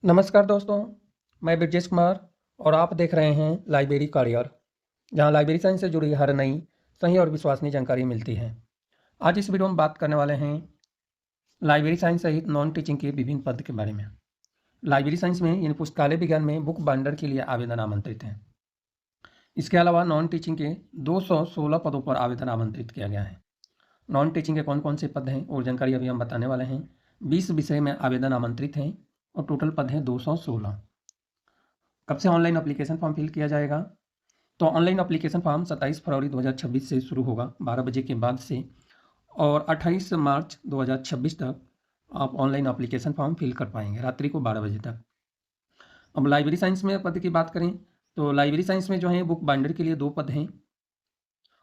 नमस्कार दोस्तों, मैं ब्रजेश कुमार और आप देख रहे हैं लाइब्रेरी करियर, जहां लाइब्रेरी साइंस से जुड़ी हर नई, सही और विश्वसनीय जानकारी मिलती है। आज इस वीडियो में बात करने वाले हैं लाइब्रेरी साइंस सहित नॉन टीचिंग के विभिन्न पद के बारे में। लाइब्रेरी साइंस में यानी पुस्तकालय विज्ञान में बुक बाइंडर के लिए आवेदन आमंत्रित हैं। इसके अलावा नॉन टीचिंग के 216 पदों पर आवेदन आमंत्रित किया गया है। नॉन टीचिंग के कौन कौन से पद हैं और जानकारी अभी हम बताने वाले हैं। 20 विषय में आवेदन आमंत्रित हैं और टोटल पद हैं 216। कब से ऑनलाइन एप्लीकेशन फॉर्म फिल किया जाएगा? तो ऑनलाइन एप्लीकेशन फॉर्म 27 फरवरी 2026 से शुरू होगा 12 बजे के बाद से, और 28 मार्च 2026 तक आप ऑनलाइन एप्लीकेशन फॉर्म फिल कर पाएंगे, रात्रि को 12 बजे तक। अब लाइब्रेरी साइंस में पद की बात करें तो लाइब्रेरी साइंस में जो है बुक बाइंडर के लिए 2 पद हैं।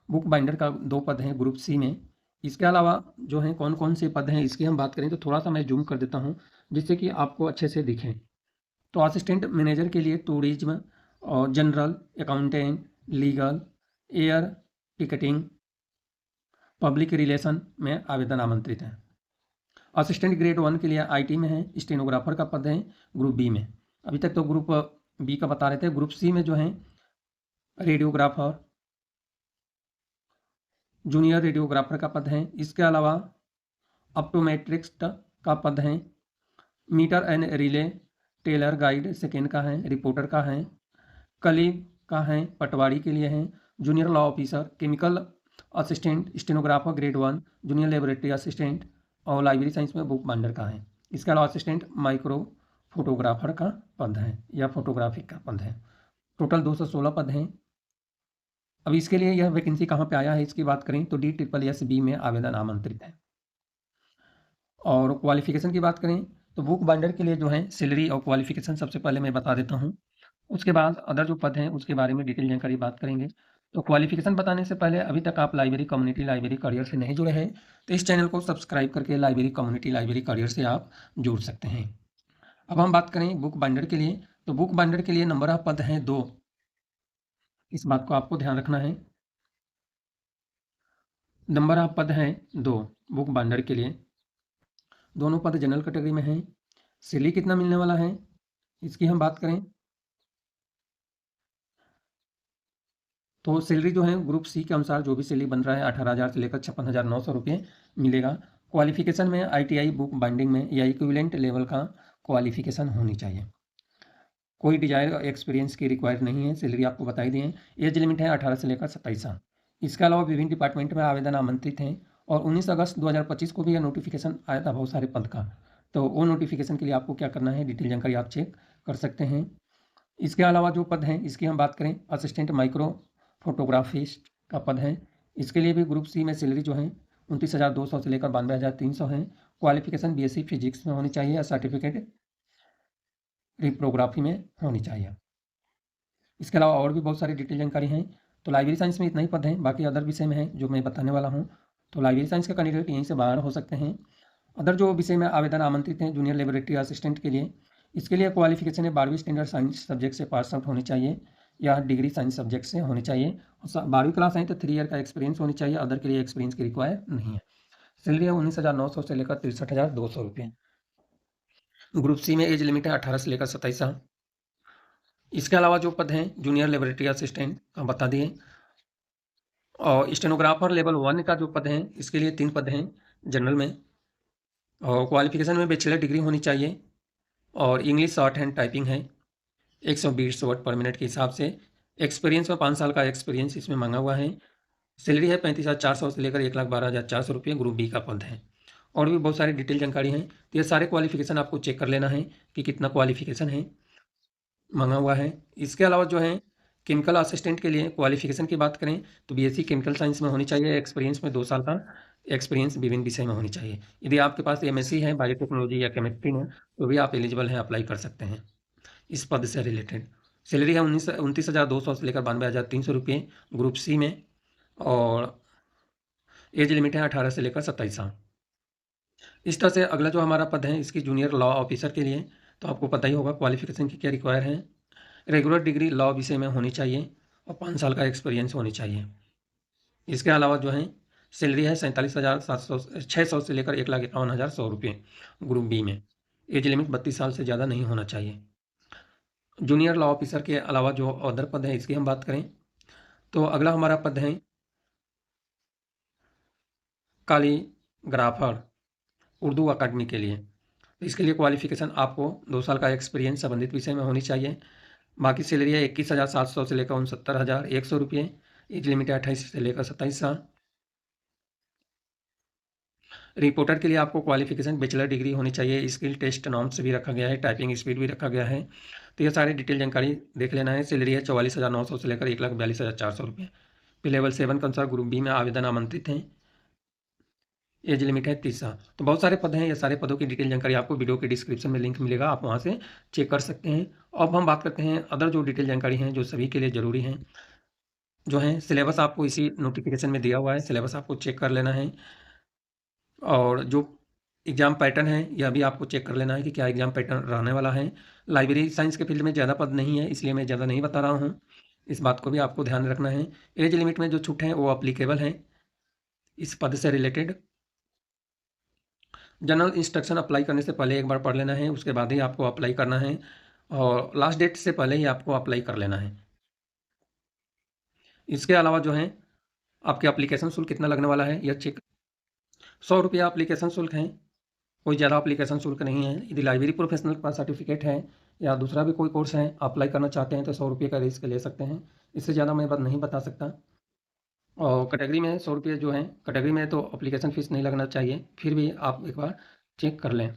बुक बाइंडर का 2 पद हैं ग्रुप सी में। इसके अलावा जो है कौन कौन से पद हैं इसकी हम बात करें तो थोड़ा सा मैं जूम कर देता हूँ जिससे कि आपको अच्छे से दिखें। तो असिस्टेंट मैनेजर के लिए टूरिज्म और general, accountant, legal, air ticketing, public relation में आवेदन आमंत्रित है। असिस्टेंट ग्रेड 1 के लिए आईटी में है, स्टेनोग्राफर का पद है ग्रुप बी में। अभी तक तो ग्रुप बी का बता रहे थे। ग्रुप सी में जो है रेडियोग्राफर, जूनियर रेडियोग्राफर का पद है। इसके अलावा ऑप्टोमेट्रिस्ट का पद है, meter and relay tailor guide second का है, रिपोर्टर का है, कलीग का है, पटवारी के लिए है, junior law officer, chemical assistant, stenographer grade 1, junior laboratory assistant और लाइब्रेरी साइंस में बुक बाइंडर का है। इसके अलावा असिस्टेंट माइक्रो फोटोग्राफर का पद है या फोटोग्राफिक का पद है। टोटल 216 पद हैं। अब इसके लिए यह वैकेंसी कहाँ पे आया है इसकी बात करें तो DSSB में आवेदन आमंत्रित है। और क्वालिफिकेशन की बात करें तो बुक बाइंडर के लिए जो है सैलरी और क्वालिफिकेशन सबसे पहले मैं बता देता हूँ। उसके बाद अदर जो पद हैं उसके बारे में डिटेल जानकारी बात करेंगे। तो क्वालिफिकेशन बताने से पहले अभी तक आप लाइब्रेरी कम्युनिटी लाइब्रेरी करियर से नहीं जुड़े हैं तो इस चैनल को सब्सक्राइब करके लाइब्रेरी कम्युनिटी लाइब्रेरी करियर से आप जुड़ सकते हैं। अब हम बात करें बुक बाइंडर के लिए तो बुक बाइंडर के लिए नंबर ऑफ पद हैं 2। इस बात को आपको ध्यान रखना है। नंबर ऑफ पद हैं 2 बुक बाइंडर के लिए। दोनों पद जनरल कैटेगरी में हैं। सैलरी कितना मिलने वाला है इसकी हम बात करें तो सैलरी जो है ग्रुप सी के अनुसार जो भी सैलरी बन रहा है 18,000 से लेकर 56,900 रुपये मिलेगा। क्वालिफिकेशन में ITI बुक बाइंडिंग में या इक्विवेलेंट लेवल का क्वालिफिकेशन होनी चाहिए। कोई डिजायर एक्सपीरियंस की रिक्वायर नहीं है। सैलरी आपको बता ही दिए। एज लिमिट है 18 से लेकर 27 साल। इसके अलावा विभिन्न डिपार्टमेंट में आवेदन आमंत्रित हैं और 19 अगस्त 2025 को भी यह नोटिफिकेशन आया था बहुत सारे पद का। तो वो नोटिफिकेशन के लिए आपको क्या करना है डिटेल जानकारी आप चेक कर सकते हैं। इसके अलावा जो पद हैं इसकी हम बात करें असिस्टेंट माइक्रो फोटोग्राफिस्ट का पद है। इसके लिए भी ग्रुप सी में सैलरी जो है 29,200 से लेकर 92,300 है। क्वालिफिकेशन BSc फिजिक्स में होनी चाहिए या सर्टिफिकेट रिप्रोग्राफी में होनी चाहिए। इसके अलावा और भी बहुत सारी डिटेल जानकारी हैं। तो लाइब्रेरी साइंस में इतना ही पद हैं, बाकी अदर विषय में है जो मैं बताने वाला हूँ। तो लाइब्रेरी साइंस के कैंडिडेट यहीं से बाहर हो सकते हैं। अदर जो विषय में आवेदन आमंत्रित हैं जूनियर लेबोरेटरी असिस्टेंट के लिए, इसके लिए क्वालिफिकेशन है 12वीं स्टैंडर्ड साइंस सब्जेक्ट से पास आउट होनी चाहिए या डिग्री साइंस सब्जेक्ट से होनी चाहिए। 12वीं क्लास है तो 3 ईयर का एक्सपीरियंस होनी चाहिए। अदर के लिए एक्सपीरियंस की रिक्वायर नहीं है। सैलरी है 19,900 से लेकर 63,200 रुपये। ग्रुप सी में एज लिमिट है 18 से लेकर 27 साल। इसके अलावा जो पद हैं जूनियर लेबोरेटरी असिस्टेंट का बता दिए। और स्टेनोग्राफर लेवल 1 का जो पद हैं इसके लिए 3 पद हैं जनरल में। और क्वालिफिकेशन में बैचलर डिग्री होनी चाहिए और इंग्लिश शॉर्ट हैंड टाइपिंग है 120 वर्ड पर मिनट के हिसाब से। एक्सपीरियंस में 5 साल का एक्सपीरियंस इसमें मांगा हुआ है। सैलरी है 35,400 से लेकर 1,12,400 रुपये। ग्रुप बी का पद है। और भी बहुत सारी डिटेल जानकारी हैं तो ये सारे क्वालिफिकेशन आपको चेक कर लेना है कि कितना क्वालिफिकेशन है मांगा हुआ है। इसके अलावा जो है केमिकल असिस्टेंट के लिए क्वालिफिकेशन की बात करें तो BSc केमिकल साइंस में होनी चाहिए। एक्सपीरियंस में 2 साल का एक्सपीरियंस विभिन्न विषय में होनी चाहिए। यदि आपके पास MSc है बायोटेक्नोलॉजी या केमिस्ट्री में तो भी आप एलिजिबल हैं, अप्लाई कर सकते हैं इस पद से रिलेटेड। सैलरी है 29,200 से लेकर 92,300 रुपये ग्रुप सी में। और एज लिमिट है 18 से लेकर 27 साल। इस तरह से अगला जो हमारा पद है इसकी जूनियर लॉ ऑफिसर के लिए तो आपको पता ही होगा क्वालिफिकेशन की क्या रिक्वायर है। रेगुलर डिग्री लॉ विषय में होनी चाहिए और 5 साल का एक्सपीरियंस होनी चाहिए। इसके अलावा जो है सैलरी है 47,600 से लेकर 1,51,100 रुपये ग्रुप बी में। एज लिमिट 32 साल से ज़्यादा नहीं होना चाहिए। जूनियर लॉ ऑफिसर के अलावा जो अदर पद हैं इसकी हम बात करें तो अगला हमारा पद है कालीग्राफर उर्दू अकादमी के लिए। तो इसके लिए क्वालिफिकेशन आपको 2 साल का एक्सपीरियंस संबंधित विषय में होनी चाहिए। बाकी सैलरी है 21,700 से लेकर 69,100 रुपये। एज लिमिट है 28 से लेकर 27 साल। रिपोर्टर के लिए आपको क्वालिफिकेशन बैचलर डिग्री होनी चाहिए। स्किल टेस्ट नॉर्म्स भी रखा गया है, टाइपिंग स्पीड भी रखा गया है। तो ये सारी डिटेल जानकारी देख लेना है। सैलरी है 44,900 से लेकर 1,42,400 रुपये। फिर लेवल 7 के अनुसार ग्रुप बी में आवेदन आमंत्रित हैं। एज लिमिट है 30 साल। तो बहुत सारे पद हैं, ये सारे पदों की डिटेल जानकारी आपको वीडियो के डिस्क्रिप्शन में लिंक मिलेगा, आप वहाँ से चेक कर सकते हैं। अब हम बात करते हैं अदर जो डिटेल जानकारी हैं जो सभी के लिए ज़रूरी हैं, जो हैं सिलेबस आपको इसी नोटिफिकेशन में दिया हुआ है, सिलेबस आपको चेक कर लेना है। और जो एग्ज़ाम पैटर्न है यह भी आपको चेक कर लेना है कि क्या एग्ज़ाम पैटर्न रहने वाला है। लाइब्रेरी साइंस के फील्ड में ज़्यादा पद नहीं है, इसलिए मैं ज़्यादा नहीं बता रहा हूँ, इस बात को भी आपको ध्यान रखना है। एज लिमिट में जो छूट है वो अप्लीकेबल है इस पद से रिलेटेड। जनरल इंस्ट्रक्शन अप्लाई करने से पहले एक बार पढ़ लेना है, उसके बाद ही आपको अप्लाई करना है और लास्ट डेट से पहले ही आपको अप्लाई कर लेना है। इसके अलावा जो है आपके एप्लीकेशन शुल्क कितना लगने वाला है यह चेक। 100 रुपया एप्लीकेशन शुल्क है, कोई ज़्यादा एप्लीकेशन शुल्क नहीं है। यदि लाइब्रेरी प्रोफेशनल का सर्टिफिकेट है या दूसरा भी कोई कोर्स है अप्लाई करना चाहते हैं तो 100 रुपये का रिस्क ले सकते हैं, इससे ज़्यादा मैं बात नहीं बता सकता। और कैटेगरी में 100 रुपये जो है कैटेगरी में तो एप्लीकेशन फ़ीस नहीं लगना चाहिए, फिर भी आप एक बार चेक कर लें।